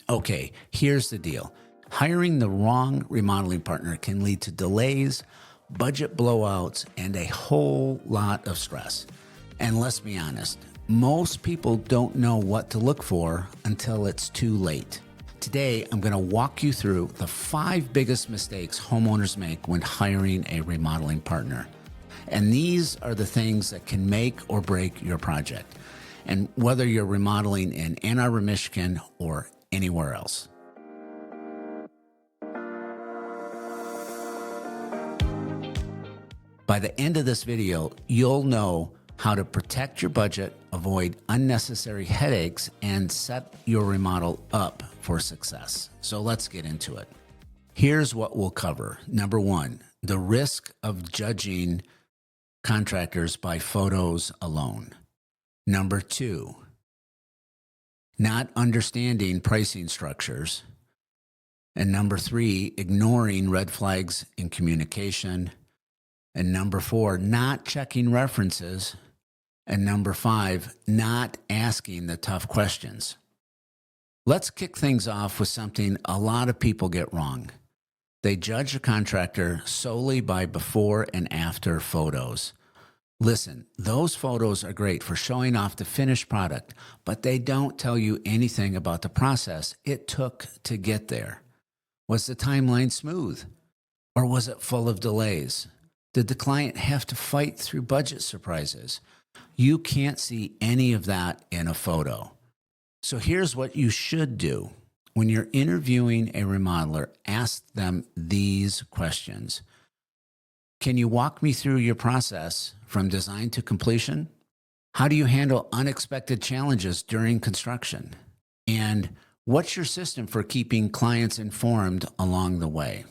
Okay, here's the deal. Hiring the wrong remodeling partner can lead to delays, budget blowouts, and a whole lot of stress. And let's be honest, most people don't know what to look for until it's too late. Today, I'm going to walk you through the 5 biggest mistakes homeowners make when hiring a remodeling partner. And these are the things that can make or break your project. And whether you're remodeling in Ann Arbor, Michigan, or anywhere else. By the end of this video, you'll know how to protect your budget, avoid unnecessary headaches, and set your remodel up for success. So let's get into it. Here's what we'll cover. Number 1, the risk of judging contractors by photos alone. Number 2, not understanding pricing structures. And number 3, ignoring red flags in communication. And number 4, not checking references. And number 5, not asking the tough questions. Let's kick things off with something a lot of people get wrong. They judge a contractor solely by before and after photos. Listen, those photos are great for showing off the finished product, but they don't tell you anything about the process it took to get there. Was the timeline smooth? Or was it full of delays? Did the client have to fight through budget surprises? You can't see any of that in a photo. So here's what you should do. When you're interviewing a remodeler, ask them these questions. Can you walk me through your process from design to completion? How do you handle unexpected challenges during construction? And what's your system for keeping clients informed along the way?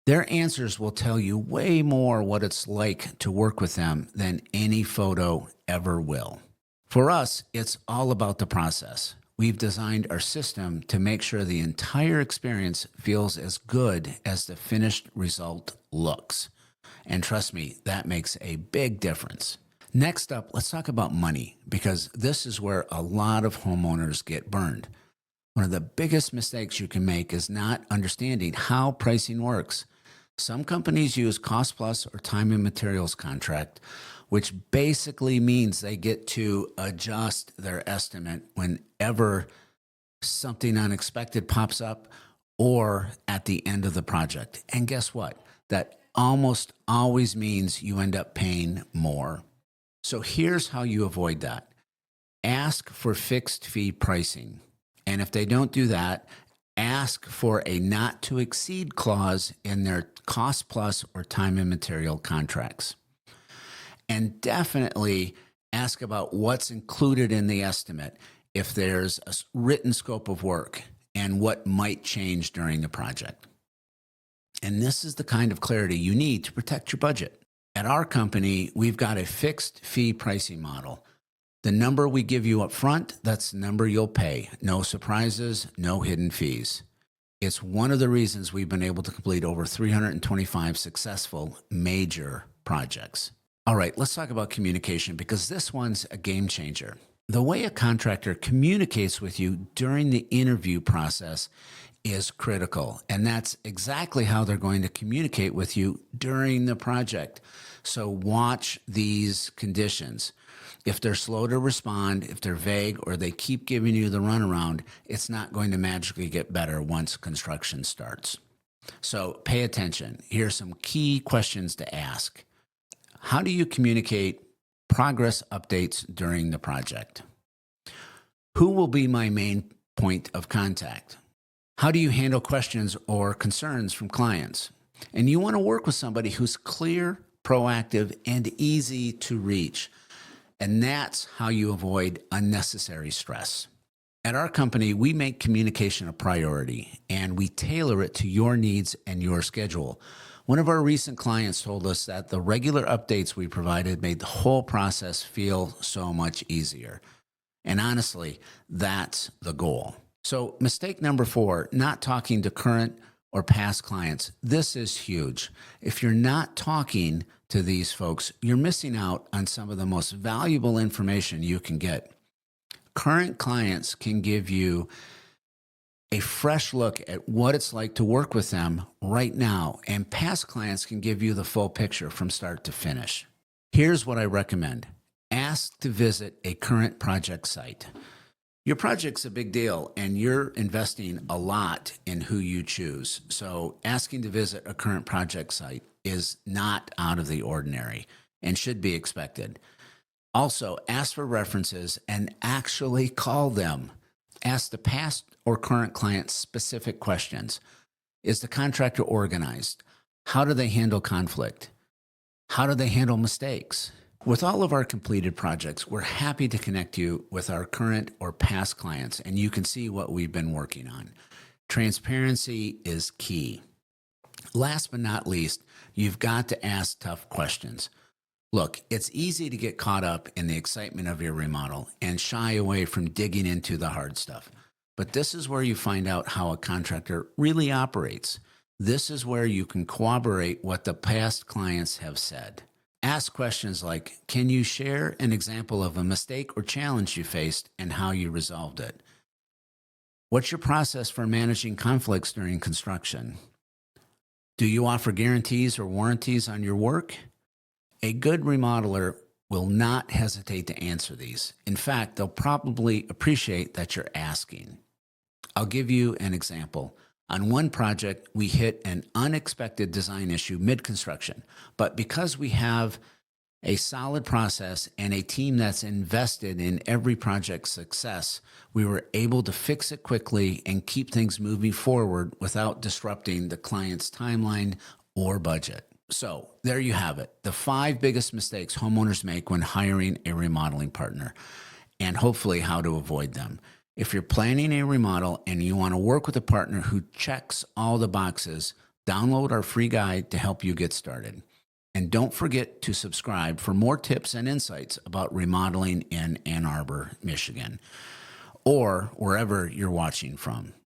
Their answers will tell you way more what it's like to work with them than any photo ever will. For us, it's all about the process. We've designed our system to make sure the entire experience feels as good as the finished result looks. And trust me, that makes a big difference. Next up, let's talk about money, because this is where a lot of homeowners get burned. One of the biggest mistakes you can make is not understanding how pricing works. Some companies use cost plus or time and materials contract, which basically means they get to adjust their estimate whenever something unexpected pops up or at the end of the project. And guess what? That almost always means you end up paying more. So here's how you avoid that. Ask for fixed fee pricing. And if they don't do that, ask for a not to exceed clause in their cost plus or time and material contracts. And definitely ask about what's included in the estimate if there's a written scope of work and what might change during the project. And this is the kind of clarity you need to protect your budget. At our company, we've got a fixed fee pricing model. The number we give you up front, that's the number you'll pay. No surprises, no hidden fees. It's one of the reasons we've been able to complete over 325 successful major projects. All right, let's talk about communication, because this one's a game changer. The way a contractor communicates with you during the interview process is critical, and that's exactly how they're going to communicate with you during the project. So watch these conditions. If they're slow to respond, if they're vague, or they keep giving you the runaround, it's not going to magically get better once construction starts. So pay attention. Here's some key questions to ask. How do you communicate progress updates during the project? Who will be my main point of contact? How do you handle questions or concerns from clients? And you want to work with somebody who's clear, proactive, and easy to reach. And that's how you avoid unnecessary stress. At our company, we make communication a priority, and we tailor it to your needs and your schedule. One of our recent clients told us that the regular updates we provided made the whole process feel so much easier. And honestly, that's the goal. So mistake number 4, not talking to current or past clients. This is huge. If you're not talking to these folks, you're missing out on some of the most valuable information you can get. Current clients can give you a fresh look at what it's like to work with them right now, and past clients can give you the full picture from start to finish. Here's what I recommend. Ask to visit a current project site. Your project's a big deal, and you're investing a lot in who you choose. So asking to visit a current project site is not out of the ordinary and should be expected. Also, ask for references and actually call them. Ask the past or current client specific questions. Is the contractor organized? How do they handle conflict? How do they handle mistakes? With all of our completed projects, we're happy to connect you with our current or past clients, and you can see what we've been working on. Transparency is key. Last but not least, you've got to ask tough questions. Look, it's easy to get caught up in the excitement of your remodel and shy away from digging into the hard stuff. But this is where you find out how a contractor really operates. This is where you can corroborate what the past clients have said. Ask questions like, can you share an example of a mistake or challenge you faced and how you resolved it? What's your process for managing conflicts during construction? Do you offer guarantees or warranties on your work? A good remodeler will not hesitate to answer these. In fact, they'll probably appreciate that you're asking. I'll give you an example. On one project, we hit an unexpected design issue mid-construction, but because we have a solid process and a team that's invested in every project's success, we were able to fix it quickly and keep things moving forward without disrupting the client's timeline or budget. So there you have it, the 5 biggest mistakes homeowners make when hiring a remodeling partner, and hopefully how to avoid them. If you're planning a remodel and you want to work with a partner who checks all the boxes, download our free guide to help you get started. And don't forget to subscribe for more tips and insights about remodeling in Ann Arbor, Michigan, or wherever you're watching from.